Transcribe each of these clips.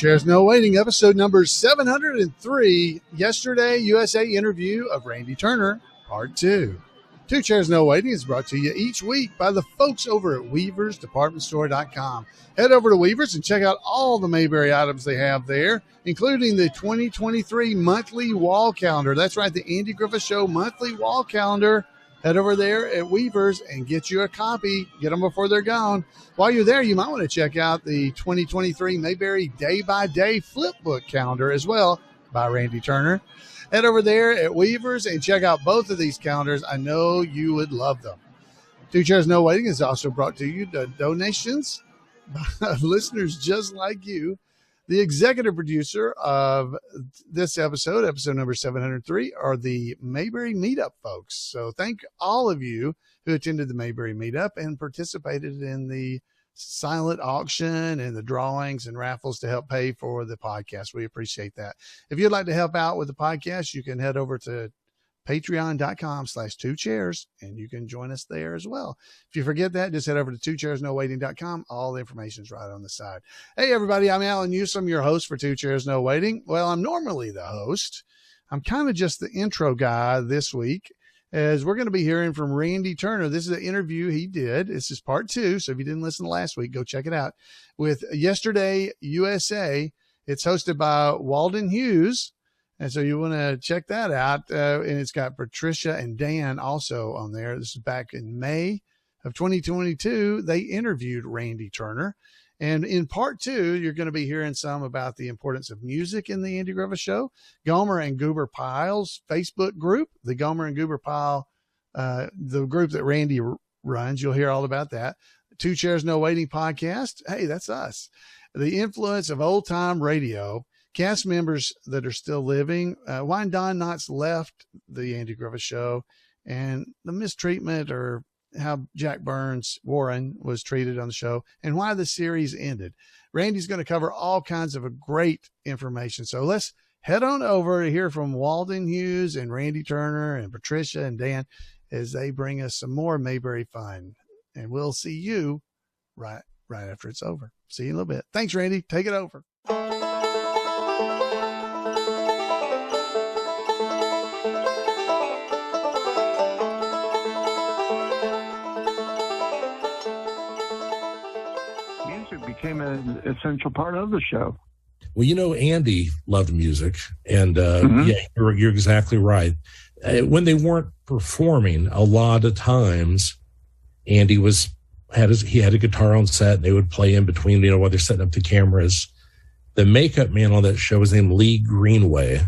Chairs No Waiting, episode number 703, Yesterday USA interview of Randy Turner, part 2. Two Chairs No Waiting is brought to you each week by the folks over at WeaversDepartmentStore.com. Head over to Weavers and check out all the Mayberry items they have there, including the 2023 monthly wall calendar. That's right, the Andy Griffith Show monthly wall calendar. Head over there at Weavers and get you a copy. Get them before they're gone. While you're there, you might want to check out the 2023 Mayberry Day-by-Day Flipbook calendar as well by Randy Turner. Head over there at Weavers and check out both of these calendars. I know you would love them. Two Chairs No Waiting is also brought to you to donations by listeners just like you. The executive producer of this episode number 703, are the Mayberry Meetup folks. So thank all of you who attended the Mayberry Meetup and participated in the silent auction and the drawings and raffles to help pay for the podcast. We appreciate that. If you'd like to help out with the podcast, you can head over to patreon.com/2chairs and you can join us there as well. If you forget that, just head over to twochairsnowaiting.com. All the information is right on the side. Hey everybody, I'm Alan Newsome, your host for Two Chairs No Waiting. Well, I'm normally the host. I'm kind of just the intro guy this week, as we're going to be hearing from Randy Turner. This is an interview he did. This is part 2. So if you didn't listen to last week, go check it out, with Yesterday USA. It's hosted by Walden Hughes. And so you want to check that out. And it's got Patricia and Dan also on there. This is back in May of 2022. They interviewed Randy Turner. And in part 2, you're going to be hearing some about the importance of music in the Andy Griffith Show. Gomer and Goober Pyle's Facebook group, the Gomer and Goober Pyle, the group that Randy runs. You'll hear all about that. Two Chairs No Waiting podcast. Hey, that's us. The influence of old time radio. Cast members that are still living, why Don Knotts left the Andy Griffith Show, and the mistreatment or how Jack Burns Warren was treated on the show, and why the series ended. Randy's going to cover all kinds of great information. So let's head on over to hear from Walden Hughes and Randy Turner and Patricia and Dan as they bring us some more Mayberry fun. And we'll see you right after it's over. See you in a little bit. Thanks, Randy. Take it over. Became an essential part of the show. Well, you know, Andy loved music, and yeah, you're exactly right. When they weren't performing, a lot of times Andy had a guitar on set, and they would play in between, you know, while they're setting up the cameras. The makeup man on that show was named Lee Greenway,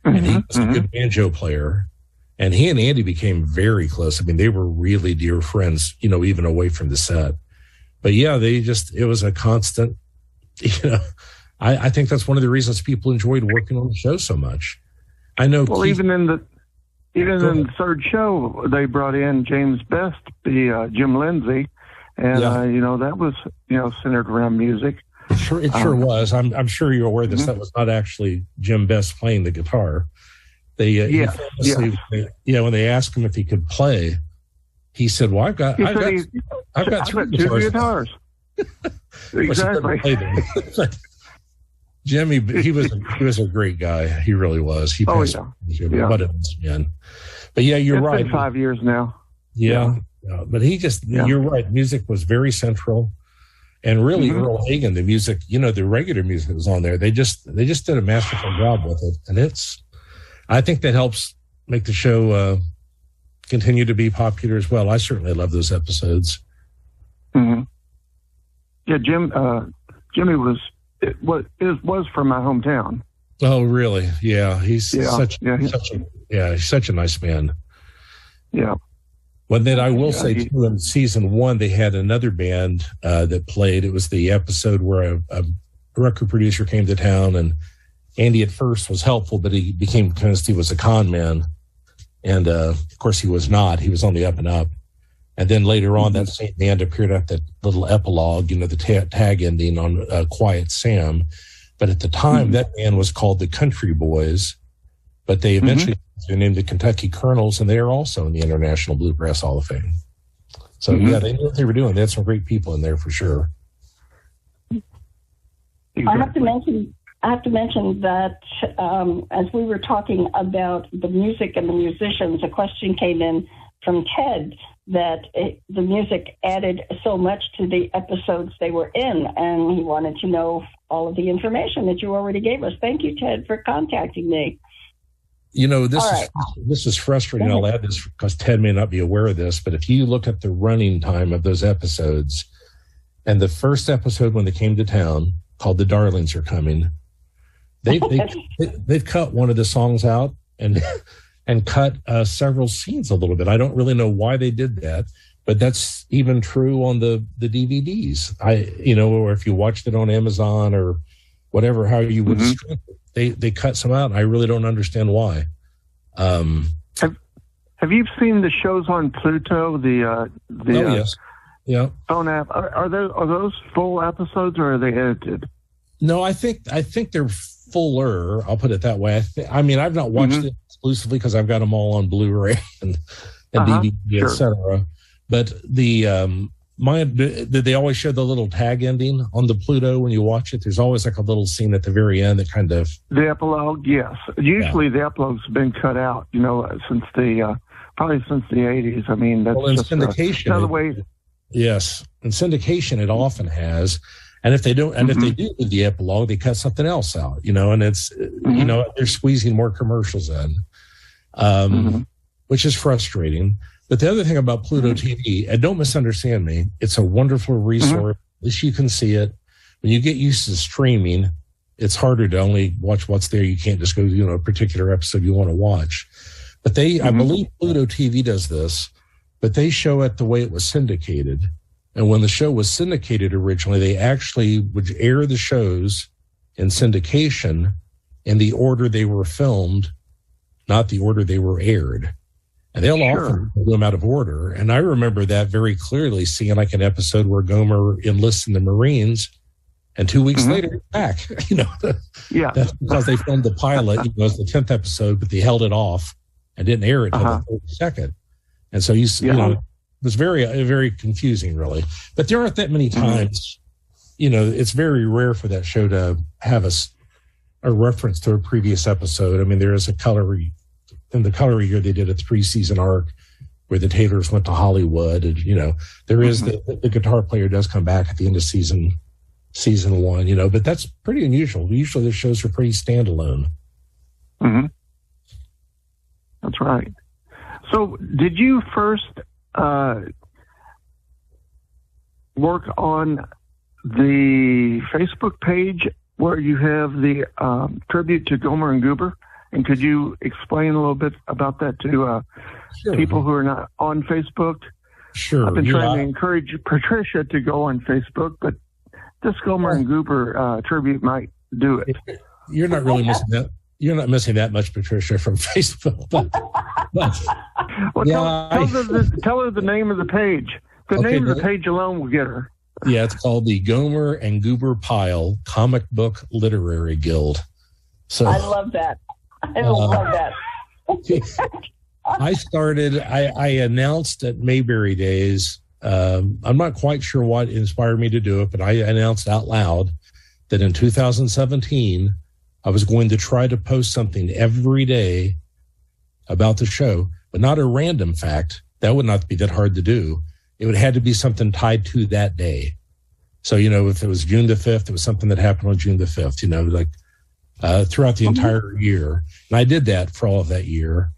and he was a good banjo player. And he and Andy became very close. I mean, they were really dear friends, you know, even away from the set. But yeah, it was a constant, you know, I think that's one of the reasons people enjoyed working on the show so much. I know. Well, even in the third show, they brought in James Best, the Jim Lindsay, and you know, that was, you know, centered around music. It sure was. I'm sure you're aware this. That was not actually Jim Best playing the guitar. They you know, when they asked him if he could play, he said, "Well, I've got three guitars." Exactly. Jimmy, he was a great guy. He really was. He passed what a man. But yeah, you're right. Been 5 years now. Yeah. But you're right. Music was very central, and really Earl Hagen, the music, you know, the regular music that was on there, they just did a masterful job with it, and I think that helps make the show continue to be popular as well. I certainly love those episodes. Yeah, Jimmy was from my hometown. Oh, really? Yeah, he's such a nice man. Yeah. Well, then I will say too, in season 1, they had another band that played. It was the episode where a record producer came to town, and Andy at first was helpful, but he became convinced he was a con man. And, of course, he was not. He was on the up and up. And then later on, that same band appeared at that little epilogue, you know, the tag ending on Quiet Sam. But at the time, that band was called the Country Boys. But they eventually named the Kentucky Colonels, and they are also in the International Bluegrass Hall of Fame. So, yeah, they knew what they were doing. They had some great people in there for sure. Exactly. I have to mention that as we were talking about the music and the musicians, a question came in from Ted that the music added so much to the episodes they were in, and he wanted to know all of the information that you already gave us. Thank you, Ted, for contacting me. You know, this is frustrating. I'll add this because Ted may not be aware of this, but if you look at the running time of those episodes, and the first episode when they came to town, called "The Darlings Are Coming," they've cut one of the songs out and cut several scenes a little bit. I don't really know why they did that, but that's even true on the DVDs. Or if you watched it on Amazon or whatever, how you would stream it, they cut some out. And I really don't understand why. Have you seen the shows on Pluto? Yes. Yeah. Phone app. Are those full episodes or are they edited? No, I think they're fuller. I'll put it that way. I've not watched it exclusively because I've got them all on Blu-ray and DVD, etc. But did they always show the little tag ending on the Pluto when you watch it? There's always like a little scene at the very end that kind of the epilogue. Yes, usually the epilogue's been cut out. Since probably since the 80s. I mean, that's in syndication. Another way. Yes, in syndication, it often has. And if they don't, and if they do with the epilogue, they cut something else out, and it's, they're squeezing more commercials in, which is frustrating. But the other thing about Pluto TV, and don't misunderstand me, it's a wonderful resource. At least you can see it. When you get used to streaming, it's harder to only watch what's there. You can't just go, a particular episode you want to watch. But I believe Pluto TV does this, but they show it the way it was syndicated. And when the show was syndicated originally, they actually would air the shows in syndication in the order they were filmed, not the order they were aired. And they'll often do them out of order. And I remember that very clearly, seeing like an episode where Gomer enlists in the Marines, and 2 weeks later, he's back. That's because they filmed the pilot, as the 10th episode, but they held it off and didn't air it until the 32nd. And so it was very, very confusing, really. But there aren't that many times, it's very rare for that show to have a reference to a previous episode. I mean, there is in the Color Year, they did a 3-season arc where the Taylors went to Hollywood. And, there is the guitar player does come back at the end of season 1, but that's pretty unusual. Usually the shows are pretty standalone. That's right. So did you first work on the Facebook page where you have the tribute to Gomer and Goober? And could you explain a little bit about that to people who are not on Facebook? Sure. I've been trying to encourage Patricia to go on Facebook, but this Gomer and Goober tribute might do it. You're not really missing that. You're not missing that much, Patricia, from Facebook. But tell her the name of the page. The name of the page alone will get her. Yeah, it's called the Gomer and Goober Pile Comic Book Literary Guild. So I love that. I love that. I announced at Mayberry Days, I'm not quite sure what inspired me to do it, but I announced out loud that in 2017, I was going to try to post something every day about the show, but not a random fact. That would not be that hard to do. It would have to be something tied to that day. So, if it was June the 5th, it was something that happened on June the 5th, throughout the entire year. And I did that for all of that year.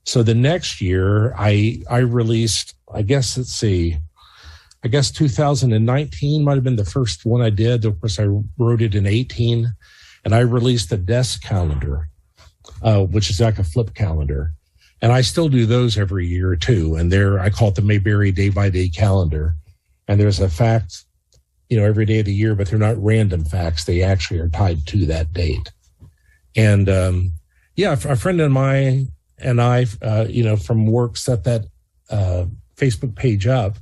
So the next year I released, I guess 2019 might've been the first one I did. Of course, I wrote it in 18, and I released a desk calendar, which is like a flip calendar. And I still do those every year too. And I call it the Mayberry Day by Day calendar. And there's a fact, every day of the year, but they're not random facts. They actually are tied to that date. And, a friend of mine and I, from work set that, Facebook page up.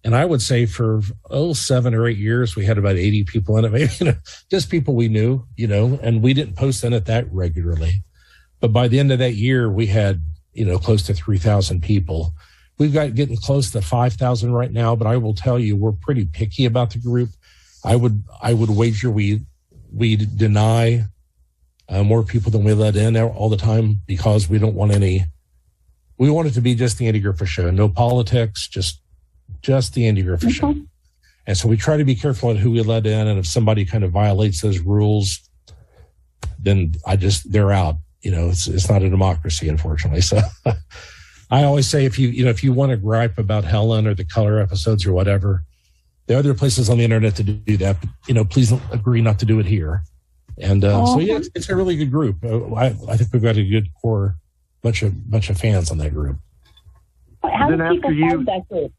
And I would say for 7 or 8 years, we had about 80 people in it, maybe, just people we knew, and we didn't post in it that regularly. But by the end of that year, we had, close to 3,000 people. We've got getting close to 5,000 right now, but I will tell you, we're pretty picky about the group. I would wager we we deny more people than we let in all the time because we don't want any. We want it to be just the Andy Griffith Show, no politics, just the Andy Griffith Show. And so we try to be careful at who we let in, and if somebody kind of violates those rules, then they're out. It's not a democracy, unfortunately. So I always say, if you want to gripe about Helen or the Color episodes or whatever, there are other places on the internet to do that. But, please don't agree not to do it here. And so yeah, it's a really good group. I think we've got a good core bunch of fans on that group. How do people find that group?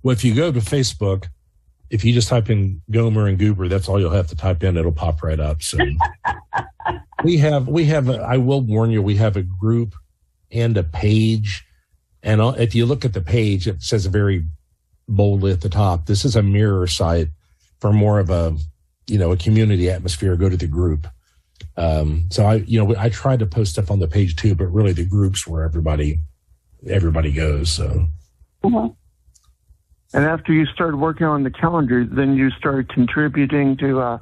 Well, if you go to Facebook, if you just type in Gomer and Goober, that's all you'll have to type in. It'll pop right up. So we have. I will warn you, we have a group and a page, and if you look at the page, it says very boldly at the top, this is a mirror site for more of a community atmosphere. Go to the group. So I try to post stuff on the page too, but really the group's where everybody goes. So. And after you started working on the calendar, then you started contributing to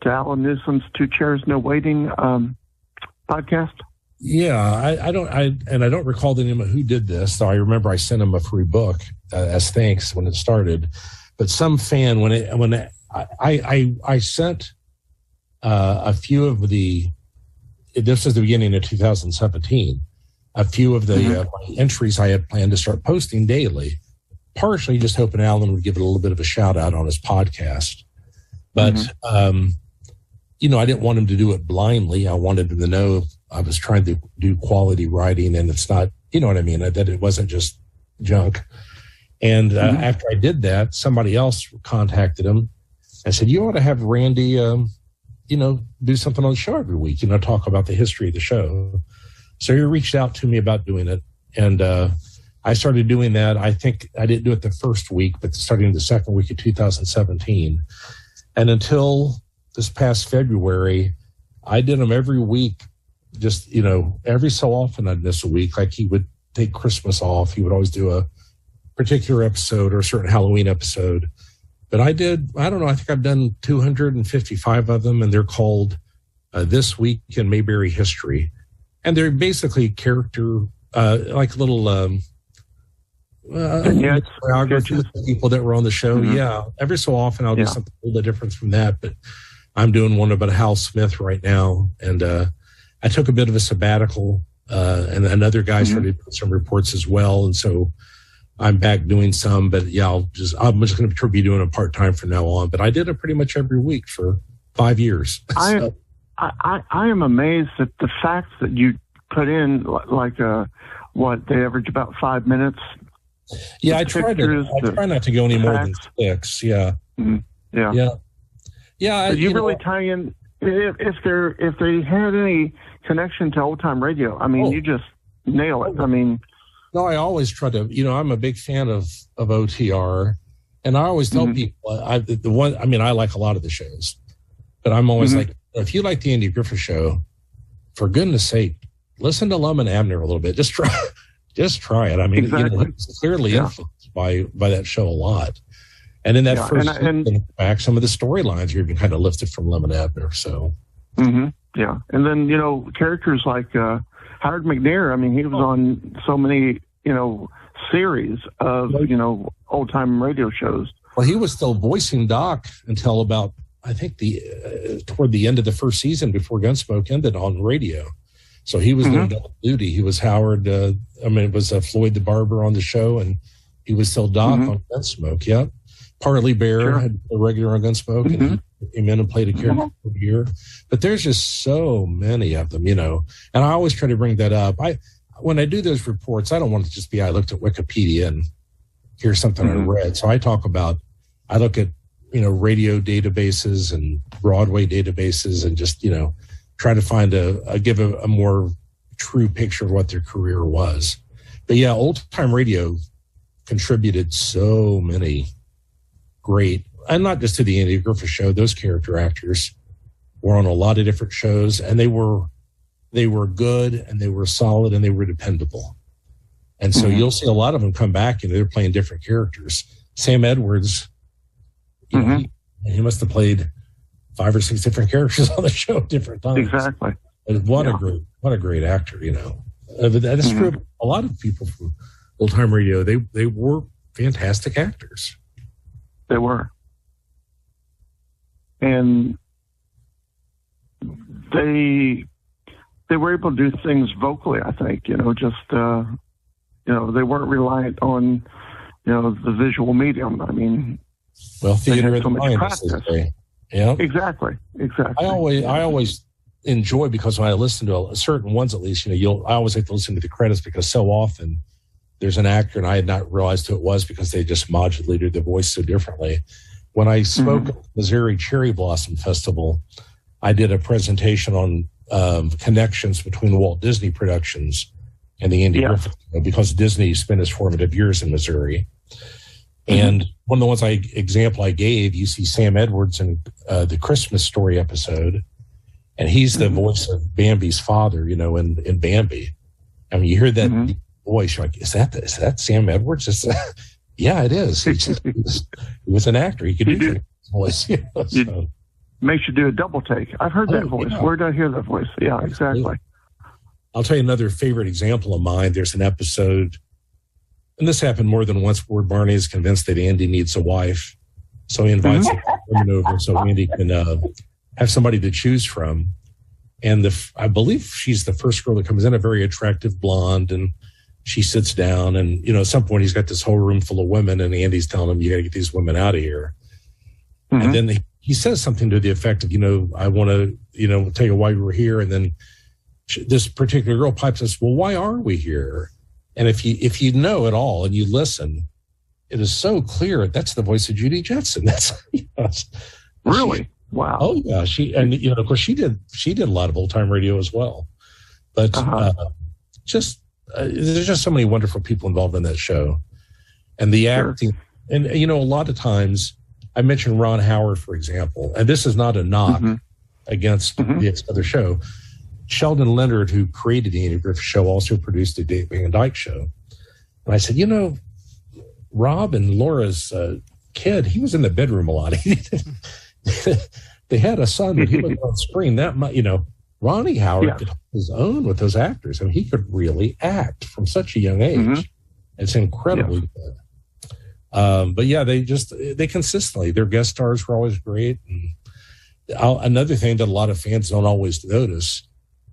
Alan Newsom's Two Chairs No Waiting podcast. Yeah, I don't recall the name of who did this. Though I remember I sent him a free book as thanks when it started. But some fan I sent a few of the. This was the beginning of 2017. A few of the entries I had planned to start posting daily. Partially just hoping Alan would give it a little bit of a shout out on his podcast. But, I didn't want him to do it blindly. I wanted him to know I was trying to do quality writing, and it's not, you know what I mean, that it wasn't just junk. And after I did that, somebody else contacted him and said, you ought to have Randy, do something on the show every week, talk about the history of the show. So he reached out to me about doing it. And, I started doing that. I think I didn't do it the first week, but starting the second week of 2017. And until this past February, I did them every week. Just, every so often I'd miss a week. Like he would take Christmas off. He would always do a particular episode or a certain Halloween episode. But I think I've done 255 of them, and they're called This Week in Mayberry History. And they're basically character, like little... biographies of people that were on the show. Yeah, every so often I'll do something a little bit different from that, but I'm doing one about Hal Smith right now, and I took a bit of a sabbatical, and another guy started doing some reports as well, and so I'm back doing some. But yeah, I'm just going to be doing it part-time from now on. But I did it pretty much every week for 5 years. I am amazed at the facts that you put in, like they average about 5 minutes. Yeah, I try not to go any more than 6. Yeah. Yeah. But you really tie in if they had any connection to old time radio. I mean, you just nail it. I mean, no, I always try to. I'm a big fan of OTR, and I always tell people I like a lot of the shows, but I'm always like, if you like the Andy Griffith Show, for goodness sake, listen to Lum and Abner a little bit. Just try. Just try it. I mean, it's clearly influenced by that show a lot. And in that first season, back, some of the storylines are even kind of lifted from Lum and Abner. So, yeah. And then, characters like Howard Mcnair, I mean, he was on so many, series of, old time radio shows. Well, he was still voicing Doc until about, I think, toward the end of the first season before Gunsmoke ended on radio. So he was doing double duty. He was Howard. It was Floyd the Barber on the show, and he was still Doc on Gunsmoke. Yep. Partly Bear had a regular on Gunsmoke, and he came in and played a character for a year. But there's just so many of them, And I always try to bring that up. When I do those reports, I don't want it to just be I looked at Wikipedia and here's something I read. So I look at radio databases and Broadway databases, and just try to find give a more true picture of what their career was. But yeah, old time radio contributed so many great, and not just to the Andy Griffith Show. Those character actors were on a lot of different shows, and they were good, and they were solid, and they were dependable. And so you'll see a lot of them come back, and they're playing different characters. Sam Edwards, he must have played 5 or 6 different characters on the show at different times. Exactly. And what a great actor, But that's true. A lot of people from old time radio, they were fantastic actors. They were. And they were able to do things vocally, I think, they weren't reliant on, the visual medium. I mean, well, theater had so much practice. practice. Yeah. Exactly. I always enjoy, because when I listen to certain ones, at least, I always like to listen to the credits, because so often there's an actor and I had not realized who it was because they just modulated their voice so differently. When I spoke at the Missouri Cherry Blossom Festival, I did a presentation on connections between Walt Disney Productions and the Andy Griffith, because Disney spent his formative years in Missouri. And one of the ones example I gave, you see Sam Edwards in the Christmas Story episode, and he's the voice of Bambi's father, in Bambi. I mean, you hear that voice, you're like, is that Sam Edwards? Yeah, it is. He was an actor. He could do his voice. So. Makes you do a double take. I've heard that voice. Yeah. Where did I hear that voice? Yeah, exactly. I'll tell you another favorite example of mine. There's an episode, and this happened more than once, where Barney is convinced that Andy needs a wife. So he invites a woman over so Andy can have somebody to choose from. And I believe she's the first girl that comes in, a very attractive blonde, and she sits down, and, at some point he's got this whole room full of women, and Andy's telling him, you got to get these women out of here. And then he says something to the effect of, I want to, tell you why we were here. And then this particular girl pipes us, well, why are we here? And if you know it all and you listen, it is so clear that's the voice of Judy Jetson. That's really wow. Oh yeah, of course she did a lot of old time radio as well. But there's just so many wonderful people involved in that show, and the acting. And a lot of times, I mentioned Ron Howard, for example, and this is not a knock against the other show. Sheldon Leonard, who created the Andy Griffith Show, also produced the Dave Van Dyke Show. And I said, Rob and Laura's kid, he was in the bedroom a lot. They had a son, but he was on screen. That much, Ronnie Howard could hold his own with those actors. I mean, he could really act from such a young age. It's incredibly good. But yeah, they consistently, their guest stars were always great. And another thing that a lot of fans don't always notice,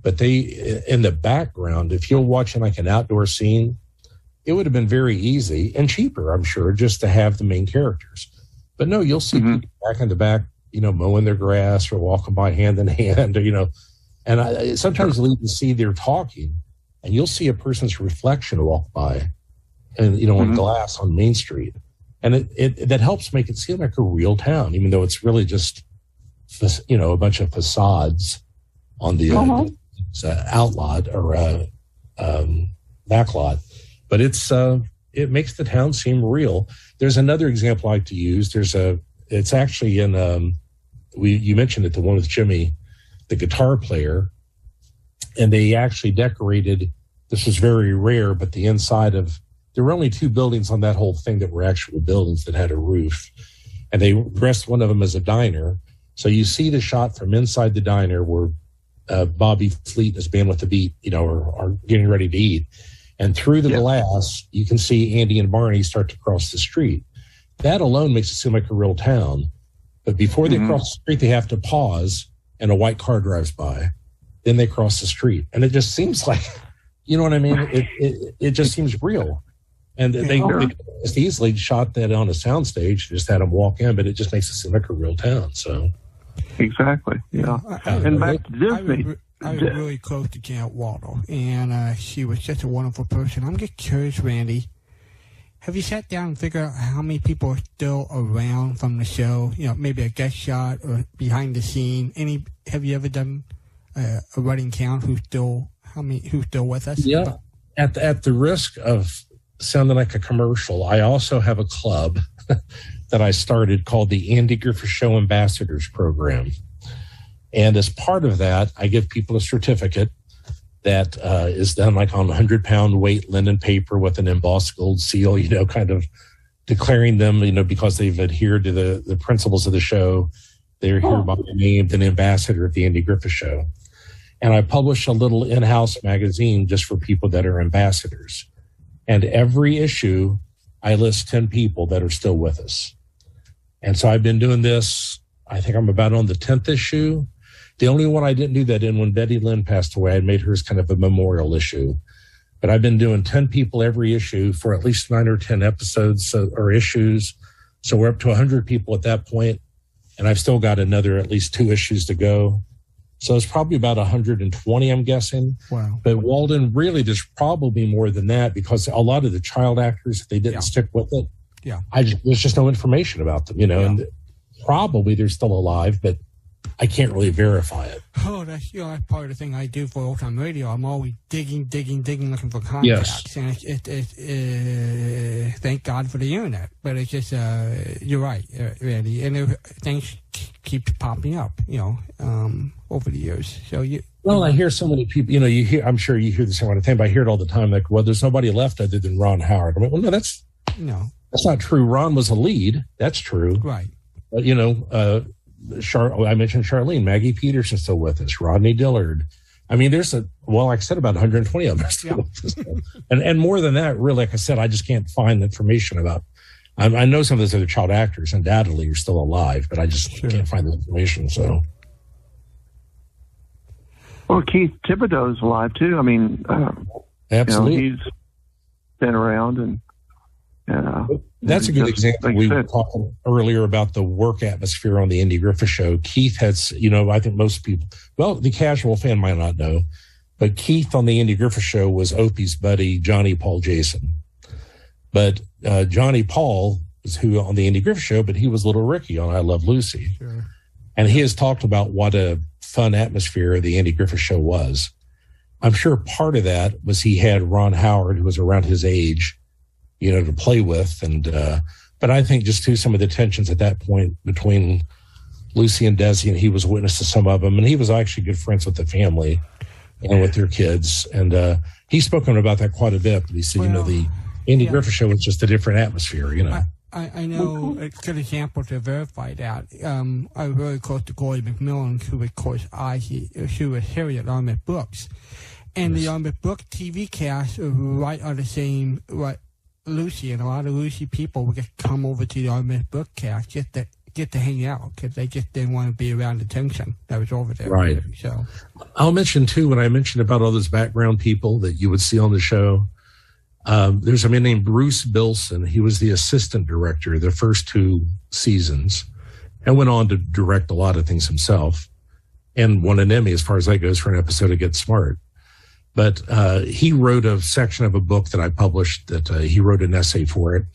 but they, in the background, if you're watching like an outdoor scene, it would have been very easy and cheaper, I'm sure, just to have the main characters. But no, you'll see people back in the back, mowing their grass or walking by hand in hand, or, and sometimes you'll even see they're talking, and you'll see a person's reflection walk by, and on glass on Main Street, and it that helps make it seem like a real town, even though it's really just a bunch of facades on the outlot or backlot, but it makes the town seem real. There's another example I like to use. It's actually in you mentioned it, the one with Jimmy, the guitar player, and they actually decorated. This was very rare, but the inside of, there were only 2 buildings on that whole thing that were actual buildings that had a roof, and they dressed one of them as a diner. So you see the shot from inside the diner where Bobby Fleet and his band with the beat, are getting ready to eat, and through the glass you can see Andy and Barney start to cross the street. That alone makes it seem like a real town. But before they cross the street, they have to pause, and a white car drives by. Then they cross the street, and it just seems like, you know what I mean? It just seems real. And they just easily shot that on a soundstage, just had them walk in, but it just makes it seem like a real town. So exactly, yeah. And back to Disney. I was really close to Janet Waldo, and she was such a wonderful person. I'm just curious, Randy, have you sat down and figured out how many people are still around from the show? Maybe a guest shot or behind the scene. Have you ever done a running count who's still with us? Yeah. At the risk of sounding like a commercial, I also have a club that I started called the Andy Griffith Show Ambassadors Program. And as part of that, I give people a certificate that is done like on 100-pound weight linen paper with an embossed gold seal, kind of declaring them, because they've adhered to the principles of the show They're hereby named an ambassador of the Andy Griffith Show. And I publish a little in-house magazine just for people that are ambassadors. And every issue, I list 10 people that are still with us. And so I've been doing this, I think I'm about on the 10th issue. The only one I didn't do that in when Betty Lynn passed away, I made hers kind of a memorial issue. But I've been doing 10 people every issue for at least 9 or 10 episodes or issues. So we're up to 100 people at that point, and I've still got another at least 2 issues to go. So it's probably about 120, I'm guessing. Wow. But Walden, really, there's probably more than that because a lot of the child actors, if they didn't stick with it, there's just no information about them, and probably they're still alive, but I can't really verify it. Oh, that's part of the thing I do for old time radio. I'm always digging, looking for contacts. Yes. And thank God for the internet. But it's just, you're right, Randy. And things keep popping up, over the years. So I hear so many people, I'm sure you hear the same kind of thing, but I hear it all the time. Like, well, there's nobody left other than Ron Howard. I mean, well, no, that's not true. Ron was a lead. That's true. Right. But, I mentioned Charlene, Maggie Peterson's still with us, Rodney Dillard. I mean, there's like I said, about 120 of us still with us. And more than that, really, like I said, I just can't find information about. I know some of those other child actors undoubtedly are still alive, but I just can't find the information. So, well, Keith Thibodeau's alive too. I mean, absolutely, he's been around and. That's a good example. We were talking earlier about the work atmosphere on the Andy Griffith Show. Keith has, I think most people, the casual fan might not know, but Keith on the Andy Griffith Show was Opie's buddy, Johnny Paul Jason. But Johnny Paul is who on the Andy Griffith Show, but he was Little Ricky on I Love Lucy. Sure. And he has talked about what a fun atmosphere the Andy Griffith Show was. I'm sure part of that was he had Ron Howard, who was around his age, to play with. And, but I think just some of the tensions at that point between Lucy and Desi, and he was witness to some of them. And he was actually good friends with the family and with their kids. And, he's spoken about that quite a bit, but he said, the Andy Griffith Show was just a different atmosphere, I know a good example to verify that. I was very close to Corey McMillan, who, of course, she was Harriet on the books. And the on the book TV cast was right on the same, Lucy, and a lot of Lucy people would just come over to the Automatic Book Cast just to get to hang out because they just didn't want to be around the tension that was over there. Right. So I'll mention too, when I mentioned about all those background people that you would see on the show, there's a man named Bruce Bilson. He was the assistant director the first 2 seasons and went on to direct a lot of things himself and won an Emmy as far as that goes for an episode of Get Smart. But he wrote a section of a book that I published that he wrote an essay for it.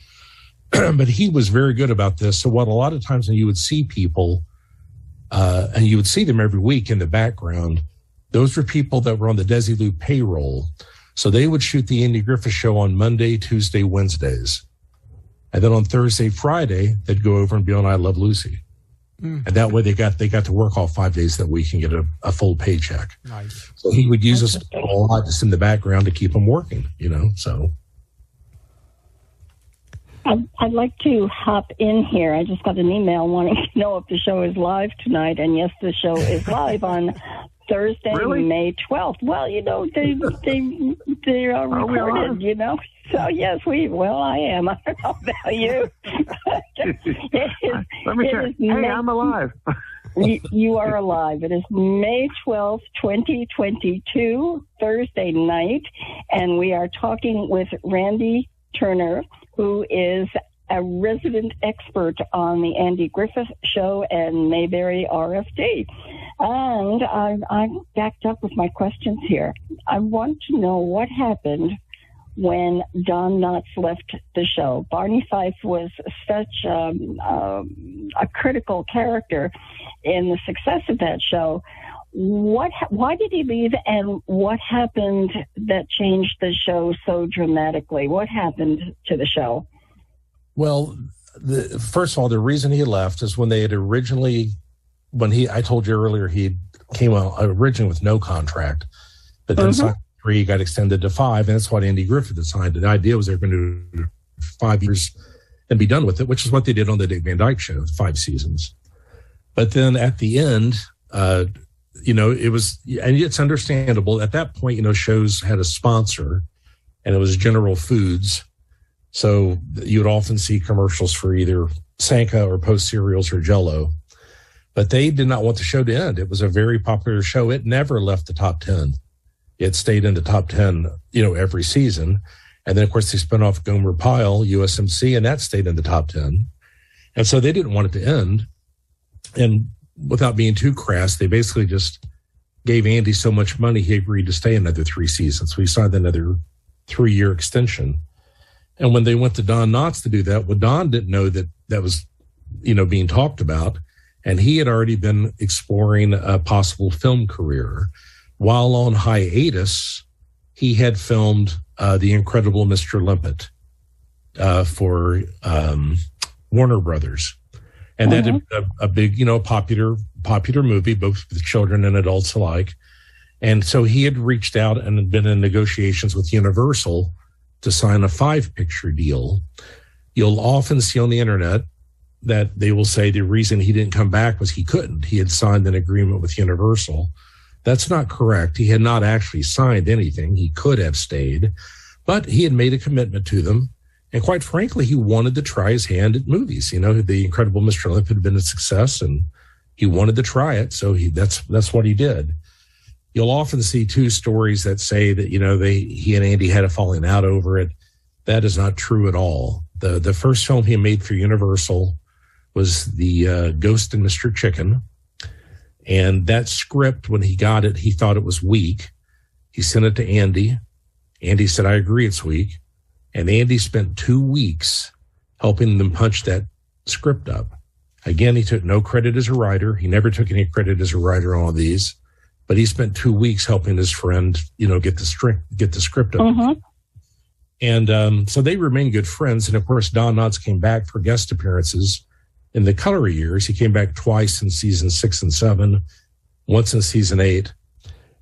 But he was very good about this. So what a lot of times when you would see people, and you would see them every week in the background, those were people that were on the Desilu payroll. So they would shoot the Andy Griffith Show on Monday, Tuesday, Wednesdays. And then on Thursday, Friday, they'd go over and be on I Love Lucy. And that way they got to work all 5 days that week and get a full paycheck. Nice. So he would use us a lot just in the background to keep them working, so. I'd like to hop in here. I just got an email wanting to know if the show is live tonight. And yes, the show is live on Thursday, May 12th. Well, they are recorded, So, yes, I am. I don't know about you. Let me check. Hey, I'm alive. You are alive. It is May 12th, 2022, Thursday night, and we are talking with Randy Turner, who is a resident expert on the Andy Griffith Show and Mayberry RFD. And I'm backed up with my questions here. I want to know what happened when Don Knotts left the show. Barney Fife was such a critical character in the success of that show. Why did he leave, and what happened that changed the show so dramatically? What happened to the show? Well, first of all, the reason he left is when they had originally, I told you earlier, he came out originally with no contract, but then signed 3, got extended to 5, and that's what Andy Griffith decided. The idea was they were going to do 5 years and be done with it, which is what they did on the Dick Van Dyke Show, 5 seasons. But then at the end, it was, and it's understandable at that point, shows had a sponsor, and it was General Foods. So you would often see commercials for either Sanka or Post cereals or Jell-O, but they did not want the show to end. It was a very popular show. It never left the top 10. It stayed in the top 10, every season. And then of course they spun off Gomer Pyle, USMC, and that stayed in the top 10. And so they didn't want it to end. And without being too crass, they basically just gave Andy so much money, he agreed to stay another 3 seasons. So he signed another 3-year extension. And when they went to Don Knotts to do that, well, Don didn't know that that was, being talked about. And he had already been exploring a possible film career. While on hiatus, he had filmed The Incredible Mr. Limpet for Warner Brothers. And that had a big, popular movie, both with children and adults alike. And so he had reached out and had been in negotiations with Universal to sign a 5-picture deal. You'll often see on the internet that they will say the reason he didn't come back was he couldn't. He had signed an agreement with Universal. That's not correct. He had not actually signed anything. He could have stayed, but he had made a commitment to them. And quite frankly, he wanted to try his hand at movies. The Incredible Mr. Limpet had been a success, and he wanted to try it. So that's what he did. You'll often see 2 stories that say that, he and Andy had a falling out over it. That is not true at all. The first film he made for Universal was the Ghost and Mr. Chicken. And that script, when he got it, he thought it was weak. He sent it to Andy. Andy said, I agree it's weak. And Andy spent 2 weeks helping them punch that script up. Again, he took no credit as a writer. He never took any credit as a writer on all these. But he spent 2 weeks helping his friend, get the script up. Mm-hmm. And so they remained good friends. And of course, Don Knotts came back for guest appearances in the color years. He came back twice in season 6 and 7, once in season 8.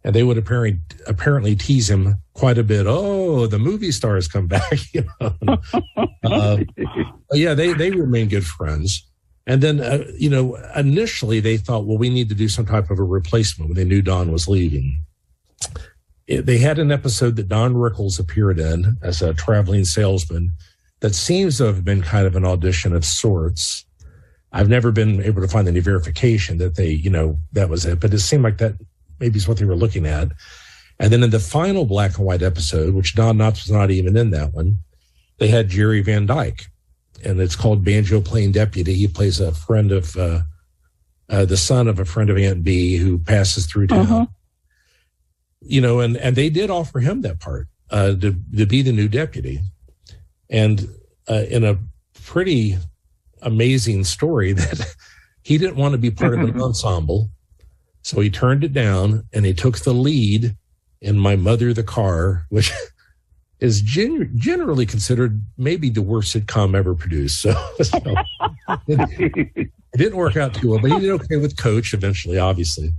And they would apparently tease him quite a bit. Oh, the movie stars come back. Yeah, they remained good friends. And then, initially they thought, well, we need to do some type of a replacement when they knew Don was leaving. They had an episode that Don Rickles appeared in as a traveling salesman that seems to have been kind of an audition of sorts. I've never been able to find any verification that that was it, but it seemed like that maybe is what they were looking at. And then in the final black and white episode, which Don Knotts was not even in that one, they had Jerry Van Dyke. And it's called Banjo Playing Deputy. He plays a friend of the son of a friend of Aunt B who passes through town. And they did offer him that part to be the new deputy. And in a pretty amazing story that he didn't want to be part of an ensemble, so he turned it down and he took the lead in My Mother the Car, which is generally considered maybe the worst sitcom ever produced. So it didn't work out too well, but he did okay with Coach eventually, obviously.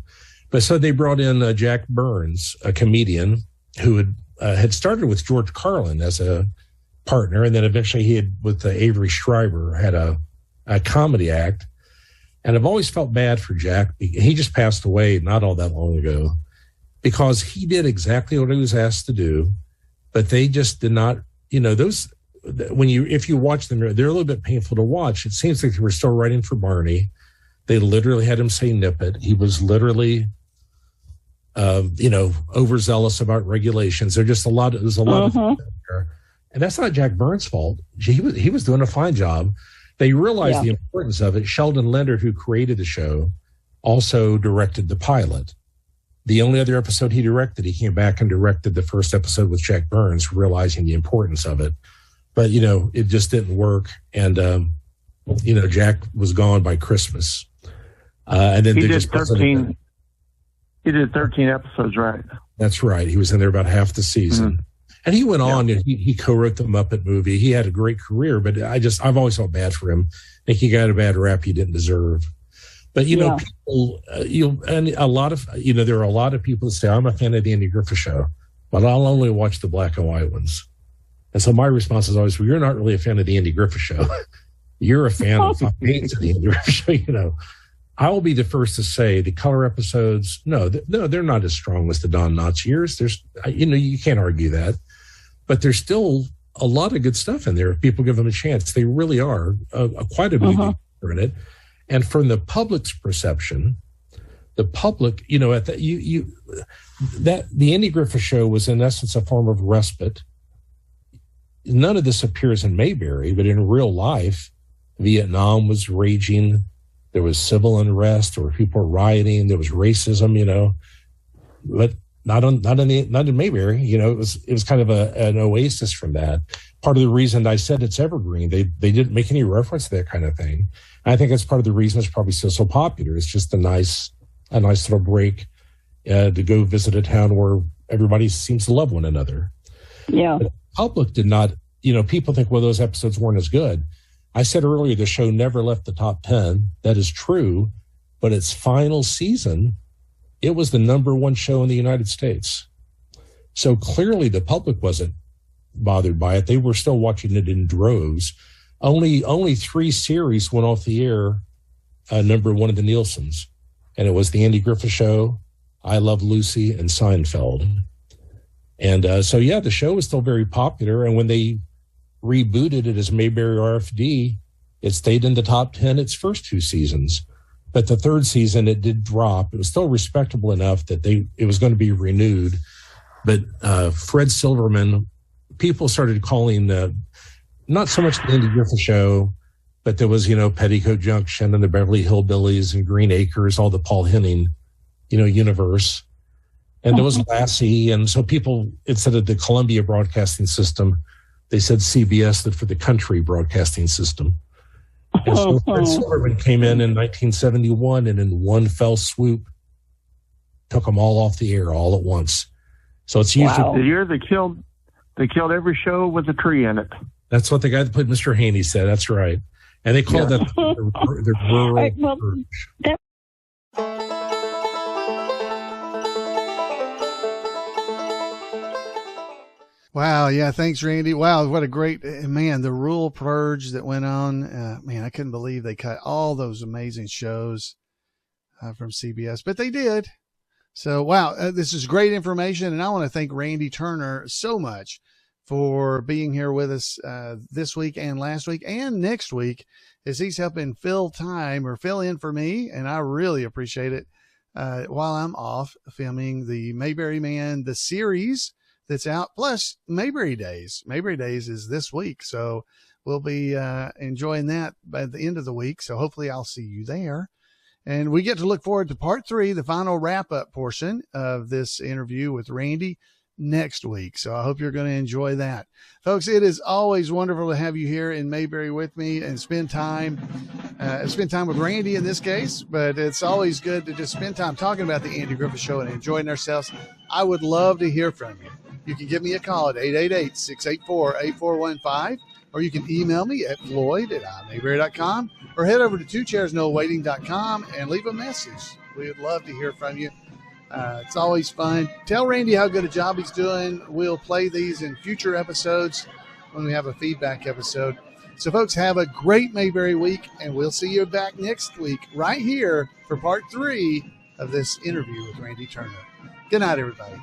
But so they brought in Jack Burns, a comedian who had started with George Carlin as a partner, and then eventually he had, with Avery Schreiber, had a comedy act. And I've always felt bad for Jack. He just passed away not all that long ago because he did exactly what he was asked to do. But they just did not, those, if you watch them, they're a little bit painful to watch. It seems like they were still writing for Barney. They literally had him say nip it. He was literally, overzealous about regulations. There's a lot of there. And that's not Jack Burns' fault. He was doing a fine job. They realized the importance of it. Sheldon Leonard, who created the show, also directed the pilot. The only other episode he directed, he came back and directed the first episode with Jack Burns, realizing the importance of it. But, it just didn't work. And, Jack was gone by Christmas. And then he did 13 episodes, right? That's right. He was in there about half the season. Mm-hmm. And he went on, and he co-wrote the Muppet movie. He had a great career, but I've always felt bad for him. I think he got a bad rap he didn't deserve. But, people, and a lot of, there are a lot of people that say, I'm a fan of the Andy Griffith Show, but I'll only watch the black and white ones. And so my response is always, well, you're not really a fan of the Andy Griffith Show. You're a fan of the Andy Griffith Show, I will be the first to say the color episodes, no, they're not as strong as the Don Knotts years. There's, you can't argue that, but there's still a lot of good stuff in there. If people give them a chance, they really are quite a bit in it. And from the public's perception, the public, the Andy Griffith Show was in essence a form of respite. None of this appears in Mayberry, but in real life, Vietnam was raging. There was civil unrest, there were people rioting, there was racism, but not in Mayberry. It was kind of an oasis from that. Part of the reason I said it's evergreen, they didn't make any reference to that kind of thing. And I think that's part of the reason it's probably still so popular. It's just a nice little break to go visit a town where everybody seems to love one another. Yeah. But the public did not, people think, well, those episodes weren't as good. I said earlier, the show never left the top 10. That is true. But its final season, it was the number one show in the United States. So clearly the public wasn't bothered by it. They were still watching it in droves. Only 3 series went off the air, number one of the Nielsen's. And it was the Andy Griffith Show, I Love Lucy, and Seinfeld. And the show was still very popular. And when they rebooted it as Mayberry RFD, it stayed in the top 10 its first 2 seasons. But the 3rd season, it did drop. It was still respectable enough that it was going to be renewed. But Fred Silverman, people started calling not so much the Andy Griffith Show, but there was, Petticoat Junction and the Beverly Hillbillies and Green Acres, all the Paul Henning, universe. And there was Lassie. And so people, instead of the Columbia Broadcasting System, they said CBS stood for the Country Broadcasting System. And so Fred Silverman came in 1971 and in one fell swoop took them all off the air all at once. So it's usually the year they killed every show with a tree in it. That's what the guy that played Mr. Haney said. That's right. And they called that the rural purge. Wow. Yeah. Thanks, Randy. Wow. What a great, man, the rural purge that went on. Man, I couldn't believe they cut all those amazing shows from CBS, but they did. So, wow, this is great information. And I want to thank Randy Turner so much for being here with us this week and last week and next week, as he's helping fill in for me. And I really appreciate it while I'm off filming the Mayberry Man, the series that's out, plus Mayberry Days. Mayberry Days is this week, so we'll be enjoying that by the end of the week. So hopefully I'll see you there. And we get to look forward to part 3, the final wrap-up portion of this interview with Randy next week. So I hope you're going to enjoy that. Folks, it is always wonderful to have you here in Mayberry with me and spend time with Randy in this case, but it's always good to just spend time talking about the Andy Griffith Show and enjoying ourselves. I would love to hear from you. You can give me a call at 888-684-8415, or you can email me at floyd@imayberry.com, or head over to twochairsnowaiting.com and leave a message. We would love to hear from you. It's always fun. Tell Randy how good a job he's doing. We'll play these in future episodes when we have a feedback episode. So, folks, have a great Mayberry week, and we'll see you back next week right here for part 3 of this interview with Randy Turner. Good night, everybody.